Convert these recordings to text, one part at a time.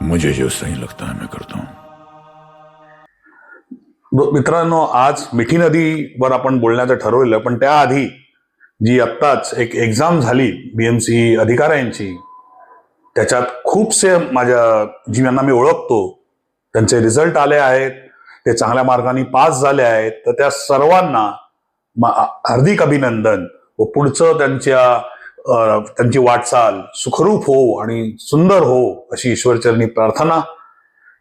मुझे जो सही लगता है मैं करता हूं। मित्रांनो, आज मिठी नदीवर आपण बोलण्याचं ठरवलं, पण त्याआधी जी आत्ताच एक एक्झाम झाली बीएमसी अधिकाऱ्यांची, त्याच्यात खूपसे माझ्या ज्यांना मी ओळखतो त्यांचे रिझल्ट आले आहेत, ते चांगल्या मार्गाने पास झाले आहेत, तर त्या सर्वांना हार्दिक अभिनंदन व पुढचं त्यांची वाटचाल सुखरूप हो आणि सुंदर हो अशी ईश्वरचरणी प्रार्थना।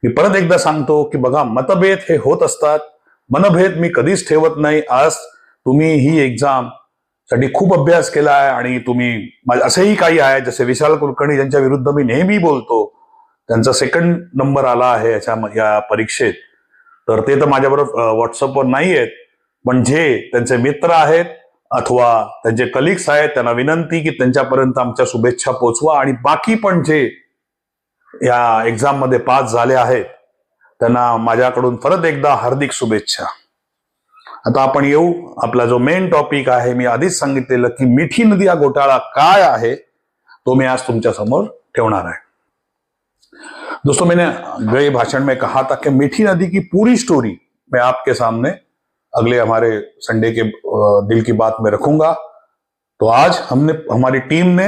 मी परत एकदा सांगतो की बघा, मतभेद हे होत असतात, मनभेद मी कधीच ठेवत नाही। आज तुम्ही ही एक्झाम साठी खूप अभ्यास केला आहे आणि तुम्ही असेही काही आहे जसे विशाल कुलकर्णी ज्यांच्या विरुद्ध मी नेहमी बोलतो, त्यांचा सेकंड नंबर आला आहे या परीक्षेत, तर ते तर माझ्याबरोबर व्हॉट्सअपवर नाही आहेत, पण जे त्यांचे मित्र आहेत अथवा त्यांचे कलिग्स आहेत त्यांना विनंती की त्यांच्यापर्यंत आमच्या शुभेच्छा पोहोचवा, आणि बाकी पण जे या एक्झाम मध्ये पास झाले आहेत त्यांना माझ्याकडून परत एकदा हार्दिक शुभेच्छा। आता आपण येऊ, आपला जो मेन टॉपिक आहे, मी आधीच सांगितलेलं की मिठी नदी हा घोटाळा काय आहे तो मी आज तुमच्या समोर ठेवणार आहे। दोस्तों, मैंने गए भाषण में कहा था कि मीठी नदी की पूरी स्टोरी मैं आपके सामने अगले हमारे संडे के दिल की बात में रखूंगा। तो आज हमारी टीम ने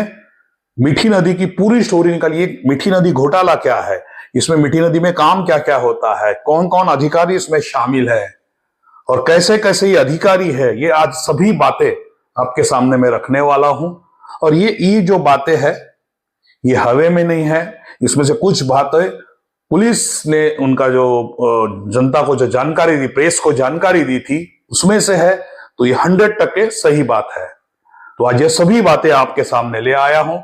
मीठी नदी की पूरी स्टोरी निकाली। मीठी नदी घोटाला क्या है, इसमें मीठी नदी में काम क्या क्या होता है, कौन कौन अधिकारी इसमें शामिल है और कैसे कैसे ये अधिकारी है, ये आज सभी बातें आपके सामने मैं रखने वाला हूं। और ये जो बातें हैं ये हवे में नहीं है, इसमें से कुछ बातें पुलिस ने उनका जो जनता को जो जानकारी दी, प्रेस को जानकारी दी थी, उसमें से है, तो ये 100% सही बात है। तो आज ये सभी बातें आपके सामने ले आया हूं।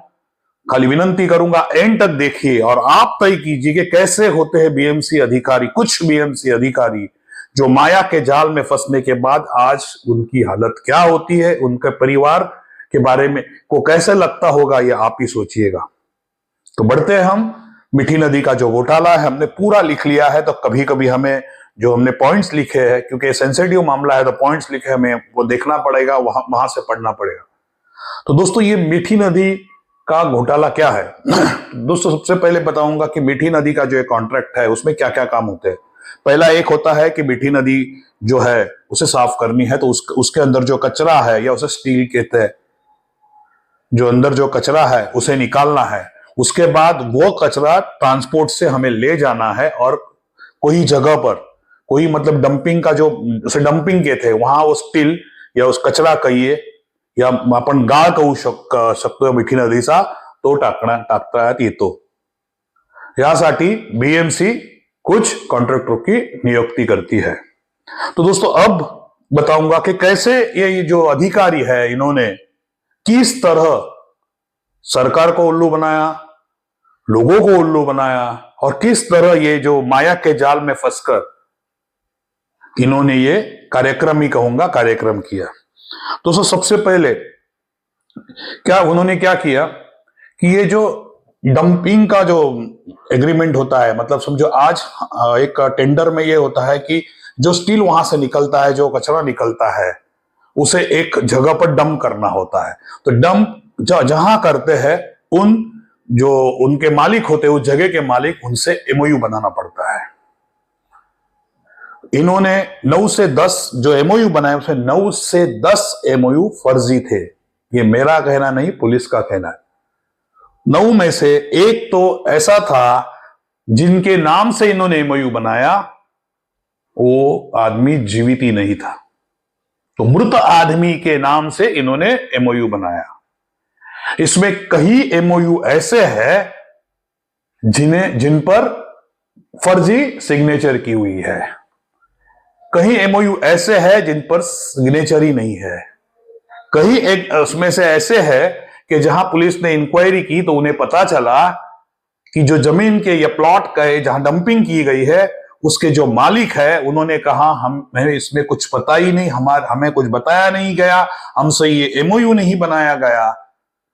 खाली विनंती करूंगा एंड तक देखिए और आप तय कीजिए कि कैसे होते हैं बीएमसी अधिकारी, कुछ बीएमसी अधिकारी जो माया के जाल में फंसने के बाद आज उनकी हालत क्या होती है, उनके परिवार के बारे में को कैसे लगता होगा, ये आप ही सोचिएगा। तो बढ़ते हैं हम। मीठी नदी का जो घोटाला है हमने पूरा लिख लिया है, तो कभी कभी हमने पॉइंट्स लिखे हैं, क्योंकि सेंसिटिव मामला है तो पॉइंट्स लिखे हमें वो देखना पड़ेगा, वहां से पढ़ना पड़ेगा। तो दोस्तों, ये मीठी नदी का घोटाला क्या है? दोस्तों, सबसे पहले बताऊंगा कि मीठी नदी का जो एक कॉन्ट्रैक्ट है उसमें क्या क्या काम होते हैं। पहला एक होता है कि मीठी नदी जो है उसे साफ करनी है, तो उसके अंदर जो कचरा है, या उसे स्टील कहते हैं, जो अंदर जो कचरा है उसे निकालना है। उसके बाद वो कचरा ट्रांसपोर्ट से हमें ले जाना है और कोई जगह पर, कोई मतलब डंपिंग का जो उसे डंपिंग कहते हैं, वहां वो स्टील या उस कचरा कहिए या आपण गाळ कहू शकतो मिठी नदीचा, तो टाकण्यात येतो। यासाठी बीएमसी कुछ कॉन्ट्रैक्टरों की नियुक्ति करती है। तो दोस्तों, अब बताऊंगा कि कैसे ये जो अधिकारी है इन्होंने किस तरह सरकार को उल्लू बनाया, लोगों को उल्लू बनाया, और किस तरह ये जो माया के जाल में फंसकर इन्होंने ये कार्यक्रम ही कहूंगा कार्यक्रम किया। दोस्तों, सबसे पहले उन्होंने क्या किया कि ये जो डंपिंग का जो एग्रीमेंट होता है, मतलब समझो आज एक टेंडर में ये होता है कि जो स्टील वहां से निकलता है, जो कचरा निकलता है, उसे एक जगह पर डंप करना होता है। तो डंप जहां करते हैं जो उनके मालिक होते हैं, उस जगह के मालिक, उनसे एमओयू बनाना पड़ता है। इन्होंने 9 से 10 जो एमओयू बनाए, उसमें 9 से 10 एमओयू फर्जी थे। ये मेरा कहना नहीं, पुलिस का कहना है। 9 में से एक तो ऐसा था जिनके नाम से इन्होंने एमओयू बनाया, वो आदमी जीवित ही नहीं था, तो मृत आदमी के नाम से इन्होंने एमओयू बनाया। इसमें कई एमओयू ऐसे हैं जिन पर फर्जी सिग्नेचर की हुई है, कहीं एमओयू ऐसे हैं जिन पर सिग्नेचर ही नहीं है, कहीं एक उसमें से ऐसे है कि जहां पुलिस ने इंक्वायरी की तो उन्हें पता चला कि जो जमीन के या प्लॉट का जहां डंपिंग की गई है, उसके जो मालिक है उन्होंने कहा हमें इसमें कुछ पता ही नहीं, हमें कुछ बताया नहीं गया, हमसे ये एमओयू नहीं बनाया गया।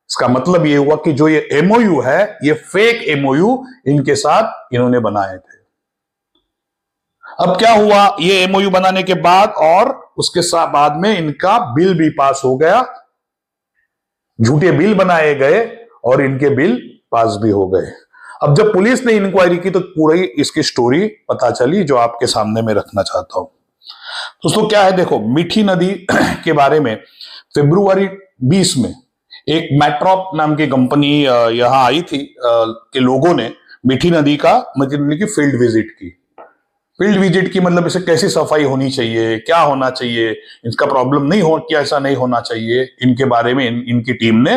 इसका मतलब ये हुआ कि जो ये एमओयू है, ये फेक एमओयू इनके साथ इन्होंने बनाए थे। अब क्या हुआ, ये एमओयू बनाने के बाद और उसके साथ बाद में इनका बिल भी पास हो गया, झूठे बिल बनाए गए और इनके बिल पास भी हो गए। अब जब पुलिस ने इंक्वायरी की तो पूरी इसकी स्टोरी पता चली, जो आपके सामने में रखना चाहता हूं। दोस्तों क्या है, देखो मीठी नदी के बारे में फरवरी 20 में एक मेट्रॉप नाम की कंपनी यहां आई थी के लोगों ने मीठी नदी का मतलब की फील्ड विजिट की। फील्ड विजिट की मतलब इसे कैसी सफाई होनी चाहिए, क्या होना चाहिए, इसका प्रॉब्लम नहीं हो, क्या ऐसा नहीं होना चाहिए, इनके बारे में इनकी टीम ने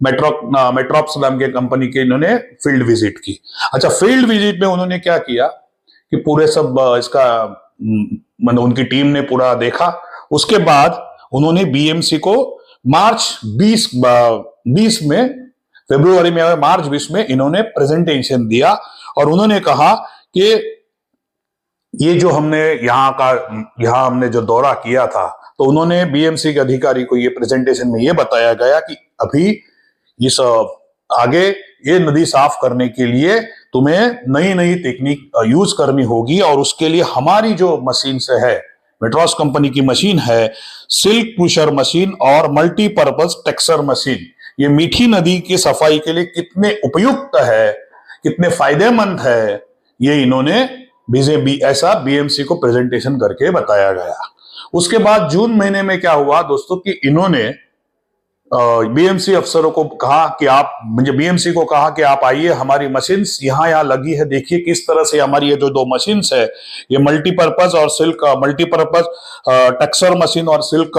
मेट्रॉप्स नाम के कंपनी के इन्होंने फील्ड विजिट की। अच्छा, फील्ड विजिट में उन्होंने क्या किया कि पूरे सब इसका मतलब उनकी टीम ने पूरा देखा। उसके बाद उन्होंने बीएमसी को मार्च 20 में, फरवरी में मार्च 20 में इन्होंने प्रेजेंटेशन दिया और उन्होंने कहा कि ये जो यहां हमने जो दौरा किया था, तो उन्होंने बीएमसी के अधिकारी को ये प्रेजेंटेशन में ये बताया गया कि अभी इस आगे ये नदी साफ करने के लिए तुम्हें नई नई टेक्निक यूज करनी होगी और उसके लिए हमारी जो मशीन से है, मेट्रॉस कंपनी की मशीन है, सिल्क पुशर मशीन और मल्टीपर्पज टेक्सचर मशीन, ये मीठी नदी की सफाई के लिए कितने उपयुक्त है, कितने फायदेमंद है, ये इन्होंने ऐसा बीएमसी को प्रेजेंटेशन करके बताया गया। उसके बाद जून महीने में क्या हुआ दोस्तों कि इन्होंने बीएमसी अफसरों को कहा कि बीएमसी को कहा कि आप आइए, हमारी मशीन्स यहाँ लगी है, देखिए किस तरह से हमारी ये जो दो मशीन्स है, ये मल्टीपर्पज और सिल्क मल्टीपर्पज टेक्सचर मशीन और सिल्क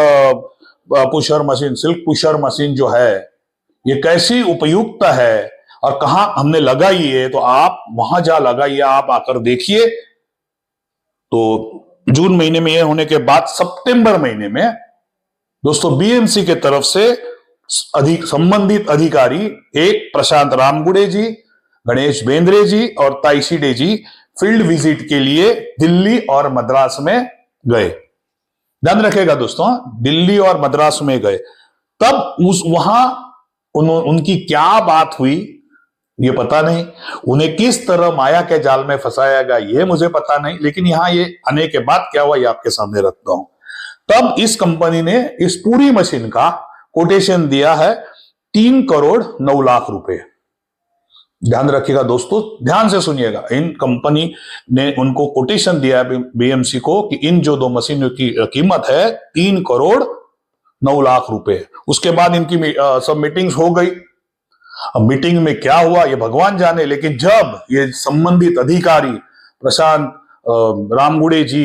पुशर मशीन जो है ये कैसी उपयुक्त है और कहां हमने लगाई है, तो आप वहां जा लगाइए, आप आकर देखिए। तो जून महीने में ये होने के बाद सितंबर महीने में दोस्तों बीएमसी के तरफ से संबंधित अधिकारी एक प्रशांत रामगुड़े जी, गणेश बेंद्रे जी और ताइशीडे जी फील्ड विजिट के लिए दिल्ली और मद्रास में गए। ध्यान रखेगा दोस्तों, दिल्ली और मद्रास में गए। तब वहां उनकी क्या बात हुई ये पता नहीं, उन्हें किस तरह माया के जाल में फंसाया गया ये मुझे पता नहीं, लेकिन यहां ये आने के बाद क्या हुआ ये आपके सामने रखता हूं। तब इस कंपनी ने इस पूरी मशीन का कोटेशन दिया है 3 करोड़ 9 लाख रुपए। ध्यान रखिएगा दोस्तों, ध्यान से सुनिएगा, इन कंपनी ने उनको कोटेशन दिया है बीएमसी को कि इन जो दो मशीनों की कीमत है 3 करोड़ 9 लाख रुपए। उसके बाद इनकी सब मीटिंग्स हो गई। अब मीटिंग में क्या हुआ ये भगवान जाने, लेकिन जब ये संबंधित अधिकारी प्रशांत रामगुड़े जी,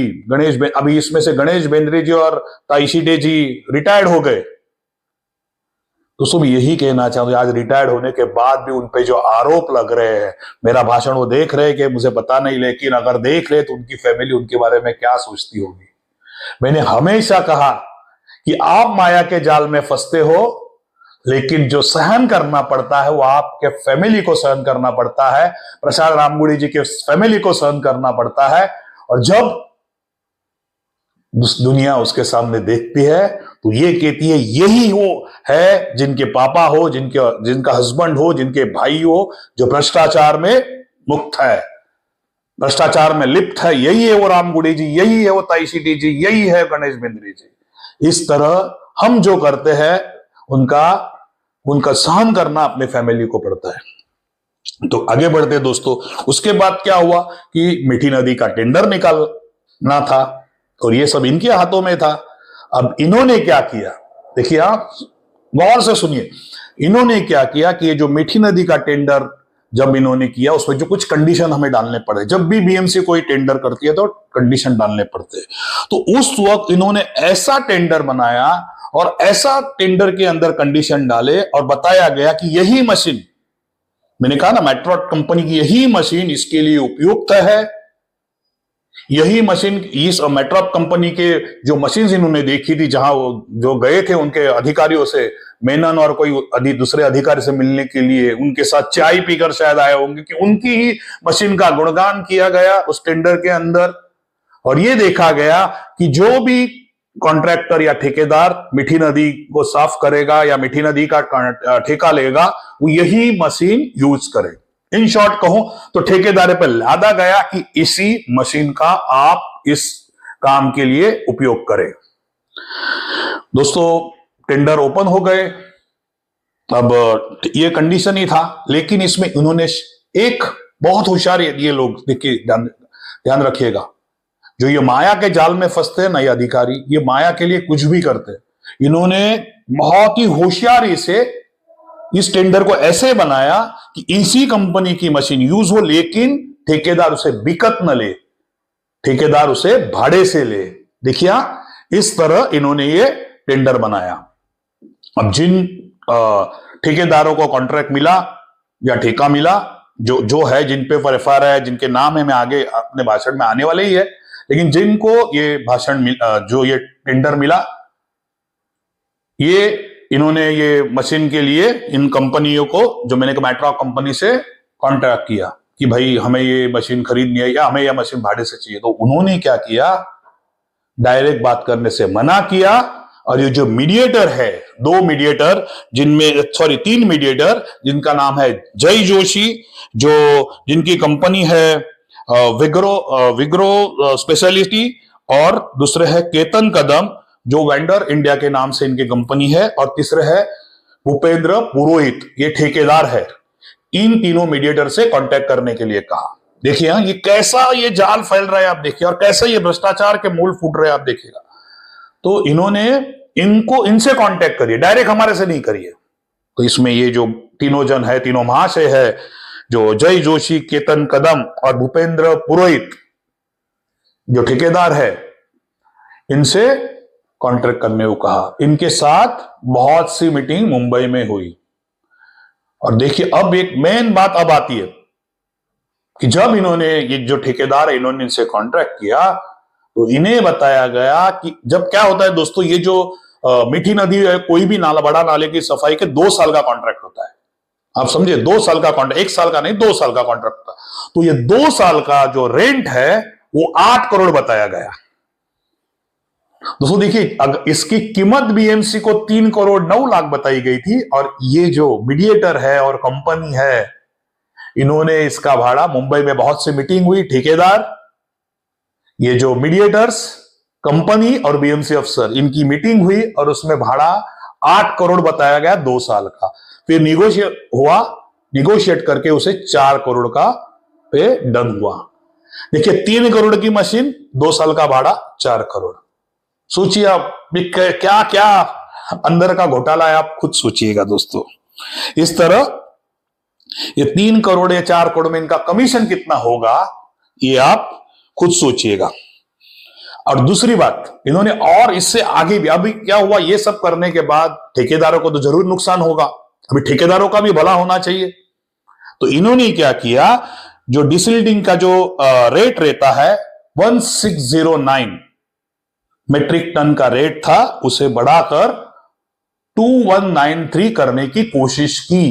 अभी इसमें से गणेश बेंद्रे जी और ताइशीडे जी रिटायर्ड हो गए। दोस्तों यही कहना चाहूंगा, आज रिटायर्ड होने के बाद भी उन पे जो आरोप लग रहे हैं, मेरा भाषण वो देख रहे हैं कि मुझे पता नहीं, लेकिन अगर देख रहे तो उनकी फैमिली उनके बारे में क्या सोचती होगी। मैंने हमेशा कहा कि आप माया के जाल में फंसते हो, लेकिन जो सहन करना पड़ता है वो आपके फैमिली को सहन करना पड़ता है, प्रशांत रामगुड़ी जी के फैमिली को सहन करना पड़ता है। और जब दुनिया उसके सामने देखती है तो ये कहती है यही वो है जिनके पापा हो, जिनका हस्बैंड हो, जिनके भाई हो, जो भ्रष्टाचार में मुक्त है, भ्रष्टाचार में लिप्त है, यही है वो रामगुड़ी जी, यही है वो ताइशीडी जी, यही है गणेश बेंद्रे जी। इस तरह हम जो करते हैं उनका सहन करना अपने फैमिली को पड़ता है। तो आगे बढ़ते दोस्तों, उसके बाद क्या हुआ कि मीठी नदी का टेंडर निकालना था और ये सब इनके हाथों में था। अब इन्होंने क्या किया, देखिए आप गौर से सुनिए, इन्होंने क्या किया कि ये जो मीठी नदी का टेंडर जब इन्होंने किया उसमें जो कुछ कंडीशन हमें डालने पड़े, जब भी बीएमसी कोई टेंडर करती है तो कंडीशन डालने पड़ते हैं। तो उस वक्त इन्होंने ऐसा टेंडर बनाया और ऐसा टेंडर के अंदर कंडीशन डाले और बताया गया कि यही मशीन, मैंने कहा ना मेट्रॉस कंपनी की यही मशीन इसके लिए उपयुक्त है। यही मशीन, इस मेट्रॉस कंपनी के जो मशीन इन्होंने देखी थी, जहां वो जो गए थे उनके अधिकारियों से, मेनन और कोई दूसरे अधिकारी से मिलने के लिए, उनके साथ चाय पीकर शायद आए होंगे, कि उनकी ही मशीन का गुणगान किया गया उस टेंडर के अंदर। और ये देखा गया कि जो भी कॉन्ट्रैक्टर या ठेकेदार मीठी नदी को साफ करेगा या मीठी नदी का ठेका लेगा, वो यही मशीन यूज करे। इन शॉर्ट कहूं तो ठेकेदार पर लादा गया कि इसी मशीन का आप इस काम के लिए उपयोग करें। दोस्तों टेंडर ओपन हो गए। अब ये कंडीशन ही था, लेकिन इसमें इन्होंने एक बहुत होशियार ये लोग, देखिए ध्यान रखिएगा, जो ये माया के जाल में फंसते हैं ना ये अधिकारी, ये माया के लिए कुछ भी करते हैं। इन्होंने बहुत ही होशियारी से इस टेंडर को ऐसे बनाया कि इसी कंपनी की मशीन यूज हो, लेकिन ठेकेदार उसे बिकत न ले, ठेकेदार उसे भाड़े से ले। देखिए इस तरह इन्होंने ये टेंडर बनाया। अब जिन ठेकेदारों को कॉन्ट्रैक्ट मिला या ठेका मिला, जो है जिन पे एफआईआर है, जिनके नाम है, मैं आगे अपने भाषण में आने वाले ही है, लेकिन जिनको ये जो ये टेंडर मिला, ये इन्होंने ये मशीन के लिए इन कंपनियों को, जो मैंने कहा मैट्रॉक कंपनी से कॉन्ट्रैक्ट किया कि भाई हमें ये मशीन खरीदनी है या हमें यह मशीन भाड़े से चाहिए। तो उन्होंने क्या किया, डायरेक्ट बात करने से मना किया। और ये जो मीडिएटर है, तीन मीडिएटर, जिनका नाम है जय जोशी, जिनकी कंपनी है विग्रो स्पेशलिटी, और दूसरे है केतन कदम, जो वेंडर इंडिया के नाम से इनकी कंपनी है, और तीसरे है भूपेंद्र पुरोहित, ये ठेकेदार है। इन तीनों मीडिएटर से कांटेक्ट करने के लिए कहा। देखिए ये कैसा ये जाल फैल रहा है आप देखिए, और कैसे ये भ्रष्टाचार के मूल फूट रहे हैं आप देखिएगा। तो इन्होंने इनसे कांटेक्ट करिए, डायरेक्ट हमारे से नहीं करिए। तो इसमें ये जो तीनों जन है, तीनों महाशय है, जो जय जोशी, केतन कदम और भूपेंद्र पुरोहित, जो ठेकेदार है, इनसे कॉन्ट्रैक्ट करने को कहा। इनके साथ बहुत सी मीटिंग मुंबई में हुई। और देखिए अब एक मेन बात अब आती है कि जब इन्होंने, ये जो ठेकेदार है, इन्होंने इनसे कॉन्ट्रैक्ट किया, तो इन्हें बताया गया कि जब क्या होता है दोस्तों, ये जो मीठी नदी है, कोई भी नाला, बड़ा नाले की सफाई के 2 साल का कॉन्ट्रैक्ट होता है। आप समझे, 2 साल का कॉन्ट्रैक्ट, 1 साल का नहीं, 2 साल का कॉन्ट्रैक्ट होता है। तो ये 2 साल का जो रेंट है वो 8 करोड़ बताया गया। दोस्तों देखिए, इसकी कीमत बीएमसी को 3 करोड़ 9 लाख बताई गई थी, और ये जो मीडिएटर है और कंपनी है, इन्होंने इसका भाड़ा, मुंबई में बहुत सी मीटिंग हुई, ठेकेदार, ये जो मीडिएटर्स, कंपनी और बीएमसी अफसर, इनकी मीटिंग हुई और उसमें भाड़ा 8 करोड़ बताया गया 2 साल का। फिर निगोशिएट करके उसे 4 करोड़ का पे डन हुआ। देखिए 3 करोड़ की मशीन, 2 साल का भाड़ा 4 करोड़। सोचिए आप क्या क्या अंदर का घोटाला है, आप खुद सोचिएगा दोस्तों। इस तरह ये 3 करोड़ या 4 करोड़ में इनका कमीशन कितना होगा, ये आप खुद सोचिएगा। और दूसरी बात, इन्होंने और इससे आगे भी, अभी क्या हुआ, ये सब करने के बाद ठेकेदारों को तो जरूर नुकसान होगा, अभी ठेकेदारों का भी भला होना चाहिए। तो इन्होंने क्या किया, जो डिसिल्डिंग का जो रेट रहता है 1609 मेट्रिक टन का रेट था, उसे बढ़ाकर 2193 करने की कोशिश की।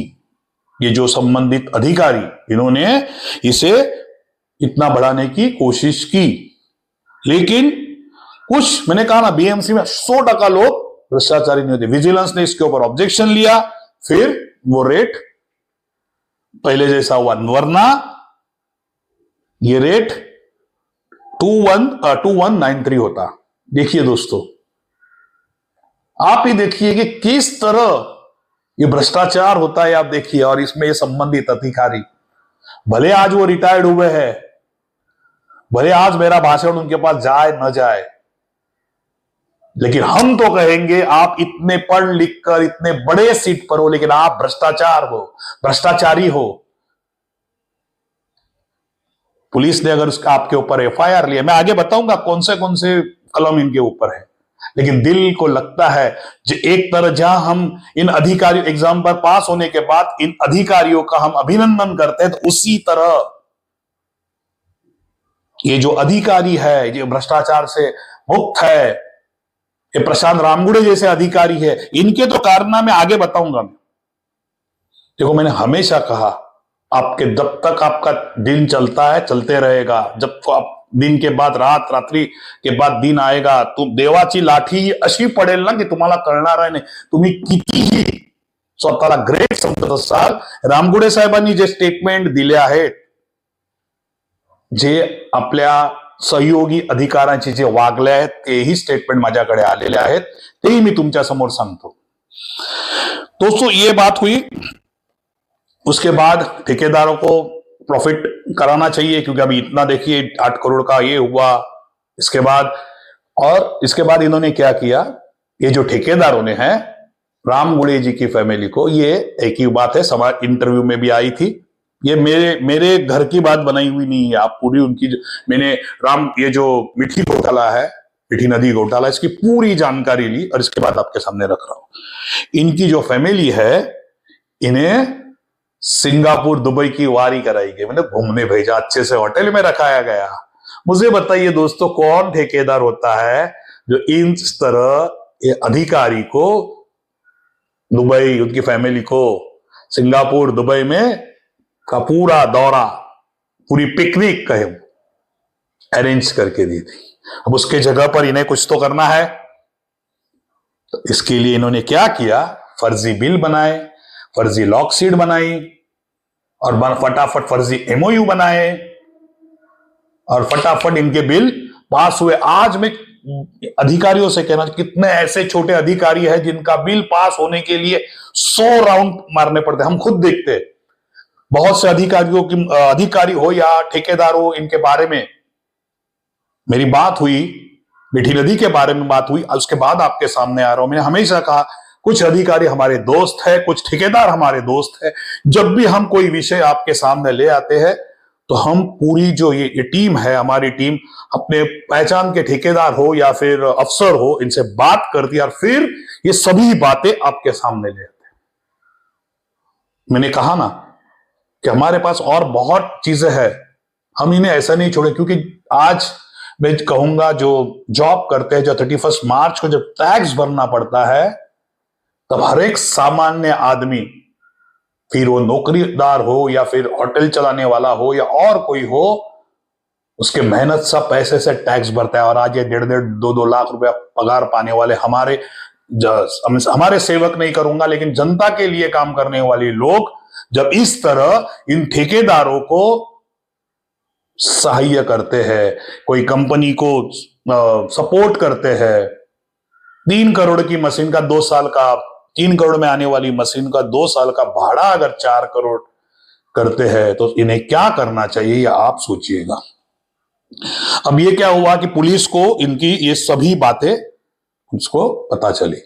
ये जो संबंधित अधिकारी, इन्होंने इसे इतना बढ़ाने की कोशिश की, लेकिन कुछ, मैंने कहा ना, बीएमसी में 100% लोग भ्रष्टाचारी नहीं होते। विजिलेंस ने इसके ऊपर ऑब्जेक्शन लिया, फिर वो रेट पहले जैसा हुआ, वरना ये रेट 2193 होता। देखिए दोस्तों, आप ही देखिए कि किस तरह ये भ्रष्टाचार होता है, आप देखिए। और इसमें ये संबंधित अधिकारी, भले आज वो रिटायर्ड हुए हैं, भले आज मेरा भाषण उनके पास जाए न जाए, लेकिन हम तो कहेंगे आप इतने पढ़ लिख कर इतने बड़े सीट पर हो, लेकिन आप भ्रष्टाचारी हो। पुलिस ने अगर उसका आपके ऊपर एफआईआर लिया, मैं आगे बताऊंगा कौन से कलम इनके ऊपर है, लेकिन दिल को लगता है जो एक तरह जहां हम इन अधिकारियों, एग्जाम पर पास होने के बाद इन अधिकारियों का हम अभिनंदन करते हैं, तो उसी तरह ये जो अधिकारी है, जो भ्रष्टाचार से मुक्त है, ये प्रशांत रामगुड़े जैसे अधिकारी है, इनके तो कारनामे आगे बताऊंगा मैं। देखो, मैंने हमेशा कहा, जब तक आपका दिन चलता है, चलते रहेगा, जब तो आप दिन के बाद रात, रात्रि के बाद दिन आएगा, तुम देवाची लाठी अशी पडेल ना की तुम्हाला कळणार आहे नाही, तुम्ही कितीही स्वतःला ग्रेट समजत असाल। रामगुडे साहेबांनी जे स्टेटमेंट दिले आहेत, जे आपल्या सहयोगी अधिकाऱ्यांची जे वागले आहेत, तेही स्टेटमेंट माझ्याकडे आलेले आहेत, तेही मी तुमच्या समोर सांगतो। दोस्तों, ये बात हुई। उसके बाद ठेकेदारों को प्रॉफिट कराना चाहिए, क्योंकि अभी इतना देखिए 8 करोड़ का ये हुआ। इसके बाद इन्होंने क्या किया, ये जो ठेकेदारों ने हैं राम गुड़े जी की फैमिली को, ये एक ही बात है, समाज इंटरव्यू में भी आई थी, ये मेरे घर की बात बनाई हुई नहीं है, आप पूरी उनकी मैंने ये जो मीठी घोटाला है, मीठी नदी घोटाला, इसकी पूरी जानकारी ली और इसके बाद आपके सामने रख रहा हूं। इनकी जो फैमिली है, इन्हें सिंगापुर दुबई की वारी कराई गई, मतलब घूमने भेजा, अच्छे से होटल में रखाया गया। मुझे बताइए दोस्तों, कौन ठेकेदार होता है जो इस तरह ये अधिकारी को, दुबई, उनकी फैमिली को सिंगापुर दुबई में का पूरा दौरा, पूरी पिकनिक कहे अरेंज करके दी थी। अब उसके जगह पर इन्हें कुछ तो करना है, तो इसके लिए इन्होंने क्या किया, फर्जी बिल बनाए, फर्जी लॉकशीट बनाई और फटाफट फर्जी एमओयू बनाए और फटाफट इनके बिल पास हुए। आज मैं अधिकारियों से कहना, कितने ऐसे छोटे अधिकारी हैं जिनका बिल पास होने के लिए 100 राउंड मारने पड़ते हैं। हम खुद देखते हैं बहुत से अधिकारी हो या ठेकेदार हो, इनके बारे में मेरी बात हुई, मीठी नदी के बारे में बात हुई, उसके बाद आपके सामने आ रहा हूं। मैंने हमेशा कहा कुछ अधिकारी हमारे दोस्त है, कुछ ठेकेदार हमारे दोस्त है। जब भी हम कोई विषय आपके सामने ले आते हैं तो हम पूरी जो ये टीम है, हमारी टीम, अपने पहचान के ठेकेदार हो या फिर अफसर हो, इनसे बात करती है और फिर ये सभी बातें आपके सामने ले आते हैं। मैंने कहा ना कि हमारे पास और बहुत चीजें हैं, हम इन्हें ऐसा नहीं छोड़े, क्योंकि आज मैं कहूंगा जो जॉब करते हैं, जो 31 मार्च को जब टैक्स भरना पड़ता है, तब हर एक सामान्य आदमी, फिर वो नौकरीदार हो या फिर होटल चलाने वाला हो या और कोई हो, उसके मेहनत सा पैसे से टैक्स भरता है। और आज ये 1.5-2 लाख रुपया पगार पाने वाले हमारे सेवक नहीं करूंगा, लेकिन जनता के लिए काम करने वाले लोग जब इस तरह इन ठेकेदारों को सहाय्य करते हैं, कोई कंपनी को सपोर्ट करते हैं, 3 करोड़ की मशीन का 2 साल का, 3 करोड़ में आने वाली मशीन का 2 साल का भाड़ा अगर 4 करोड़ करते हैं, तो इन्हें क्या करना चाहिए, या आप सोचिएगा। अब ये क्या हुआ कि पुलिस को इनकी ये सभी बातें उसको पता चली,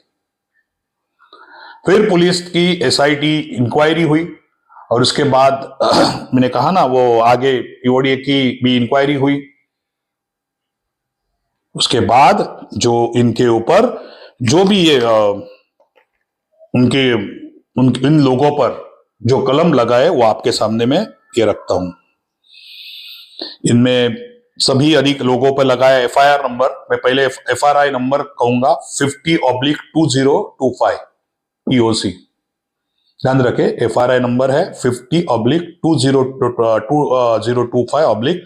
फिर पुलिस की एसआईटी इंक्वायरी हुई और उसके बाद मैंने कहा ना, वो आगे पीओडीए की भी इंक्वायरी हुई। उसके बाद जो इनके ऊपर जो भी ये इन लोगों पर जो कलम लगाए, वो आपके सामने में ये रखता हूं। इनमें सभी अधिक लोगों पर लगाया एफआईआर नंबर, मैं पहले एफआरआई नंबर कहूंगा 50/2025 ईओसी, ध्यान रखे, एफआरआई नंबर है 50/2025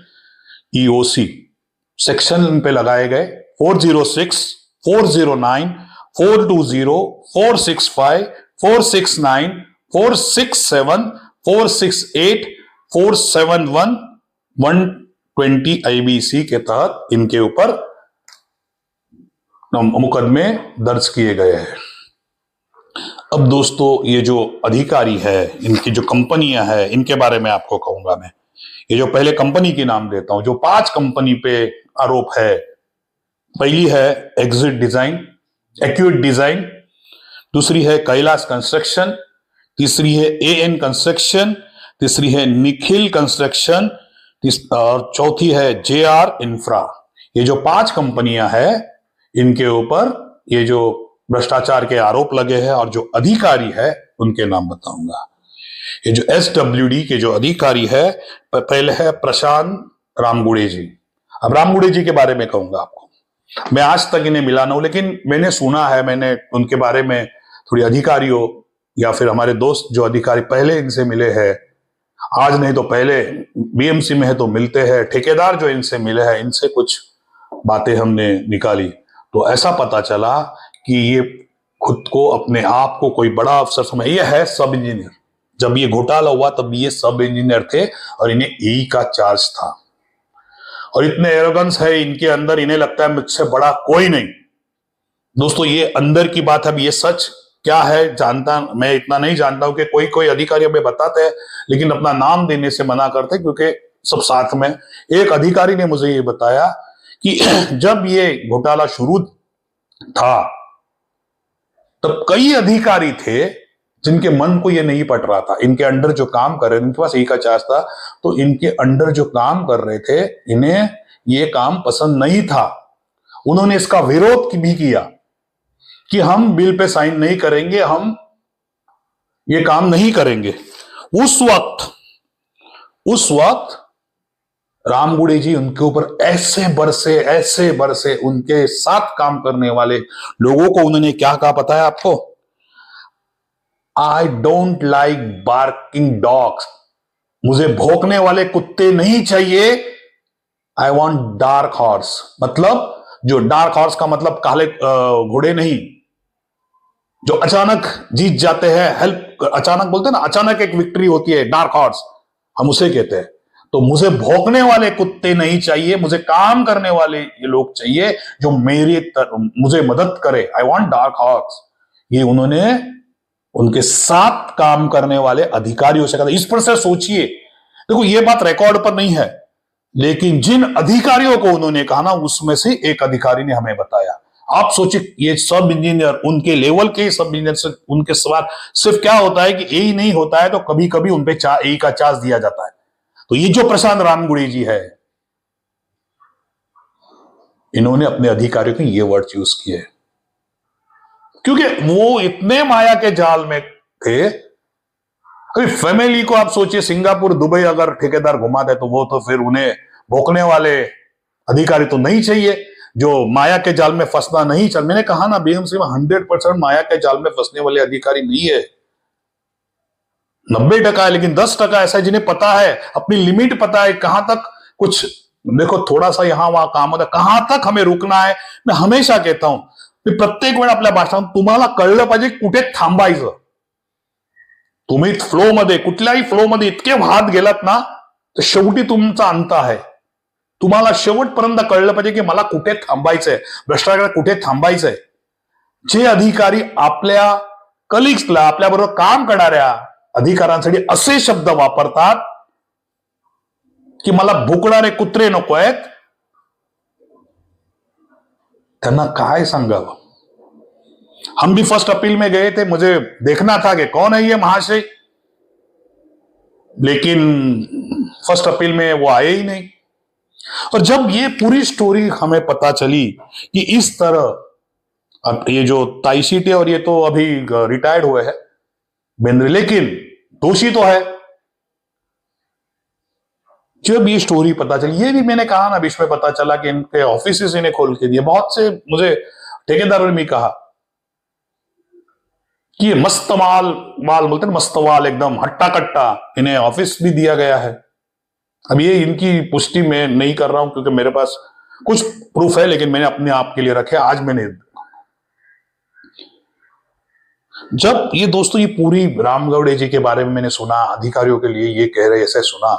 ईओसी। सेक्शन पे लगाए गए 406, 409, 420, 465, 469, 467, 468, 471, 120 आईबीसी के तहत इनके ऊपर मुकदमे दर्ज किए गए हैं। अब दोस्तों, ये जो अधिकारी है, इनकी जो कंपनियां हैं, इनके बारे में आपको कहूंगा मैं। ये जो पहले कंपनी के नाम देता हूं, जो 5 कंपनी पे आरोप है। पहली है एक्यूट डिजाइन, दूसरी है कैलाश कंस्ट्रक्शन, तीसरी है एएन कंस्ट्रक्शन, तीसरी है निखिल कंस्ट्रक्शन और चौथी है जेआर इंफ्रा। ये जो 5 कंपनियां हैं, इनके ऊपर ये जो भ्रष्टाचार के आरोप लगे हैं और जो अधिकारी है उनके नाम बताऊंगा। ये जो एसडब्ल्यूडी के जो अधिकारी है, पहले है प्रशांत रामगुड़े जी। अब रामगुड़े जी के बारे में कहूंगा आपको, मैं आज तक इन्हें मिला ना हूं, लेकिन मैंने सुना है, मैंने उनके बारे में थोड़ी अधिकारियों या फिर हमारे दोस्त जो अधिकारी पहले इनसे मिले हैं, आज नहीं तो पहले बीएमसी में है तो मिलते हैं, ठेकेदार जो इनसे मिले हैं, इनसे कुछ बातें हमने निकाली, तो ऐसा पता चला कि ये खुद को, अपने आप को कोई बड़ा अफसर समझ, ये है सब इंजीनियर। जब ये घोटाला हुआ तब ये सब इंजीनियर थे और इन्हें ई का चार्ज था। और इतने एरोगेंस है इनके अंदर, इन्हें लगता है मुझसे बड़ा कोई नहीं। दोस्तों, ये अंदर की बात है, अब ये सच क्या है जानता, मैं इतना नहीं जानता हूं कि कोई कोई अधिकारी हमें बताते हैं लेकिन अपना नाम देने से मना करते, क्योंकि सब साथ में। एक अधिकारी ने मुझे ये बताया कि जब ये घोटाला शुरू था तब कई अधिकारी थे जिनके मन को ये नहीं पट रहा था। इनके अंडर जो काम कर रहे थे, इनके पास एक चार्ज था, तो इनके अंडर जो काम कर रहे थे इन्हें ये काम पसंद नहीं था। उन्होंने इसका विरोध भी किया कि हम बिल पे साइन नहीं करेंगे, हम ये काम नहीं करेंगे। उस वक्त रामगुड़े जी उनके ऊपर ऐसे बरसे उनके साथ काम करने वाले लोगों को उन्होंने क्या कहा पता है आपको? I don't like barking dogs, मुझे भौंकने वाले कुत्ते नहीं चाहिए। आई वॉन्ट डार्क हॉर्स, मतलब जो डार्क हॉर्स का मतलब काले घोड़े नहीं, जो अचानक जीत जाते हैं, हेल्प अचानक बोलते हैं ना, अचानक एक विक्ट्री होती है, डार्क हॉर्स हम उसे कहते हैं। तो मुझे भौंकने वाले कुत्ते नहीं चाहिए, मुझे काम करने वाले ये लोग चाहिए जो मुझे मदद करे। I want dark horse. ये उन्होंने उनके साथ काम करने वाले अधिकारियों से कहा। इस पर से सोचिए, देखो ये बात रिकॉर्ड पर नहीं है, लेकिन जिन अधिकारियों को उन्होंने कहा ना, उसमें से एक अधिकारी ने हमें बताया। आप सोचिए, ये सब इंजीनियर, उनके लेवल के सब इंजीनियर से उनके सवाल सिर्फ क्या होता है कि ए नहीं होता है तो कभी कभी उनपे ए का चार्ज दिया जाता है। तो ये जो प्रशांत रामगुड़ी जी है, इन्होंने अपने अधिकारियों के ये वर्ड यूज किए क्योंकि वो इतने माया के जाल में थे। अभी फैमिली को आप सोचिए, सिंगापुर दुबई अगर ठेकेदार घुमा दे तो वो तो फिर उन्हें भोंकने वाले अधिकारी तो नहीं चाहिए, जो माया के जाल में फंसना नहीं चाहिए। मैंने कहा ना, बीएमसी में 100% माया के जाल में फंसने वाले अधिकारी नहीं है, 90% है, लेकिन 10% ऐसा है जिन्हें पता है, अपनी लिमिट पता है, कहां तक कुछ देखो थोड़ा सा यहां वहां काम होता है, कहां तक हमें रुकना है। मैं हमेशा कहता हूं, प्रत्येक वेळ आपल्या भाषणात तुम्हाला कळलं पाहिजे कुठे थांबायचं। तुम्ही फ्लो मध्ये, कुठल्याही फ्लो मध्ये इतके वाहत गेलात ना, तर शेवटी तुमचा अंत आहे। तुम्हाला शेवटपर्यंत कळलं पाहिजे की मला कुठे थांबायचंय, भ्रष्टाचार कुठे थांबायचंय। जे अधिकारी आपल्या कलिग्सला, आपल्याबरोबर काम करणाऱ्या अधिकाऱ्यांसाठी असे शब्द वापरतात की मला भुकणारे कुत्रे नको आहेत, त्यांना काय सांगावं। हम भी फर्स्ट अपील में गए थे, मुझे देखना था कि कौन है ये महाशय, लेकिन फर्स्ट अपील में वो आए ही नहीं। और जब ये पूरी स्टोरी हमें पता चली कि इस तरह, अब ये जो ताईशीटे और ये तो अभी रिटायर्ड हुए हैं बेंद्रे, लेकिन दोषी तो है। जब ये स्टोरी पता चली, ये भी मैंने कहा ना, बीच में पता चला कि इनके ऑफिस इन्हें खोल के दिए। बहुत से मुझे ठेकेदारों ने भी कहा कि ये मस्त माल बोलते हैं, मस्त माल, एकदम हट्टा कट्टा, इन्हें ऑफिस भी दिया गया है। अब ये इनकी पुष्टि मैं नहीं कर रहा हूं क्योंकि मेरे पास कुछ प्रूफ है, लेकिन मैंने अपने आप के लिए रखे। आज मैंने जब ये दोस्तों ये पूरी रामगौड़े जी के बारे में मैंने सुना, अधिकारियों के लिए ये कह रहे, ऐसे सुना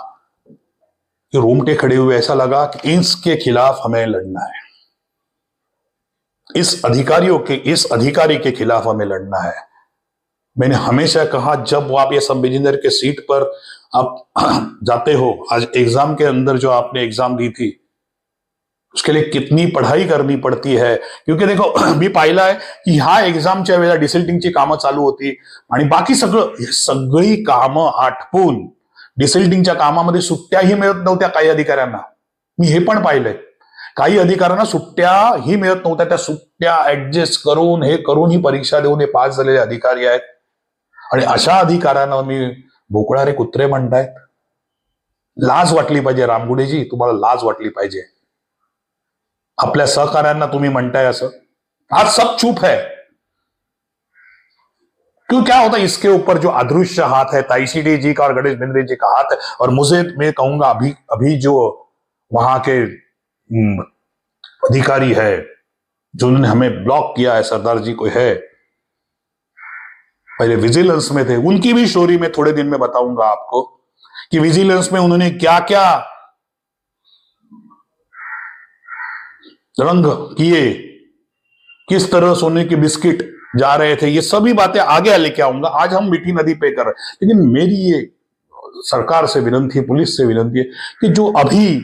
कि रोंगटे खड़े हुए, ऐसा लगा कि इसके खिलाफ हमें लड़ना है, इस अधिकारी के खिलाफ हमें लड़ना है। मैंने हमेशा कहा, जब आप ये सब इंजीनियर के सीट पर आप जाते हो, आज एग्जाम के अंदर जो आपने एग्जाम दी थी, उसके लिए कितनी पढ़ाई करनी पडती है। क्योंकि देखो, मी पाहिलं आहे की ह्या एक्झामच्या वेळेला डिसल्टिंगची कामं चालू होती आणि बाकी सगळी कामं आटपून डिसल्टिंगच्या कामामध्ये सुट्ट्याही मिळत नव्हत्या काही अधिकाऱ्यांना। मी हे पण पाहिलंय, काही अधिकाऱ्यांना सुट्ट्याही मिळत नव्हत्या, त्या सुट्ट्या ऍडजस्ट करून हे करून ही परीक्षा देऊन हे पास झालेले अधिकारी आहेत। आणि अशा अधिकाऱ्यांना मी भोकळारे कुत्रे म्हणतायत। लाज वाटली पाहिजे रामगुडेजी, तुम्हाला लाज वाटली पाहिजे। आपल्या सहकार्यांना तुम्ही म्हणताय असं, आज सब चुप है। क्यों, क्या होता है, इसके ऊपर जो अदृश्य हाथ है, ताईशीटे जी का और गणेश बेंद्रे जी का हाथ है। और मैं कहूंगा अभी जो वहां के अधिकारी है जो उन्होंने हमें ब्लॉक किया है, सरदार जी कोई है, पहले विजिलेंस में थे, उनकी भी स्टोरी में थोड़े दिन में बताऊंगा आपको कि विजिलेंस में उन्होंने क्या क्या रंग किए, किस तरह सोने की बिस्किट जा रहे थे, ये सभी बातें आगे लेके आऊंगा। आज हम मीठी नदी पे कर रहे हैं, लेकिन मेरी ये सरकार से विनती है, पुलिस से विनती है कि जो अभी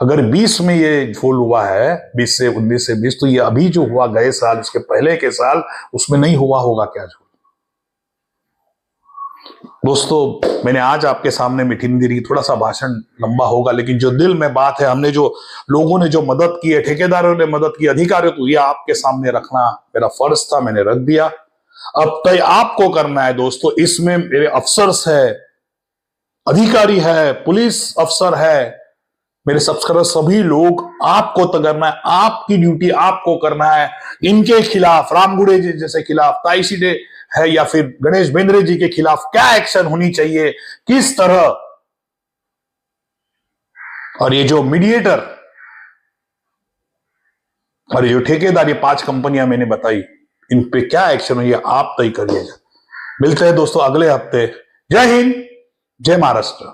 अगर 20 में ये झोल हुआ है, 20 से 19 से 20, तो ये अभी जो हुआ गए साल, उसके पहले के साल, उसमें नहीं हुआ होगा क्या झोल? दोस्तों, मैंने आज आपके सामने मीठी नदी की, थोड़ा सा भाषण लंबा होगा, लेकिन जो दिल में बात है, हमने जो लोगों ने जो मदद की है, ठेकेदारों ने मदद की, अधिकारियों को, ये आपके सामने रखना मेरा फर्ज था, मैंने रख दिया। अब तय आपको करना है दोस्तों। इसमें मेरे अफसर्स है, अधिकारी है, पुलिस अफसर है, मेरे सब्सक्राइबर सभी लोग, आपको तो करना है, आपकी ड्यूटी आपको करना है। इनके खिलाफ, रामगुड़े जी जैसे खिलाफ, ताई सीडे है या फिर गणेश बेंद्रे जी के खिलाफ क्या एक्शन होनी चाहिए, किस तरह, और ये जो मीडिएटर और ये जो ठेकेदार, ये 5 कंपनियां मैंने बताई, इन पे क्या एक्शन हो, ये आप तय करिएगा। मिलते हैं दोस्तों अगले हफ्ते। जय हिंद, जय महाराष्ट्र।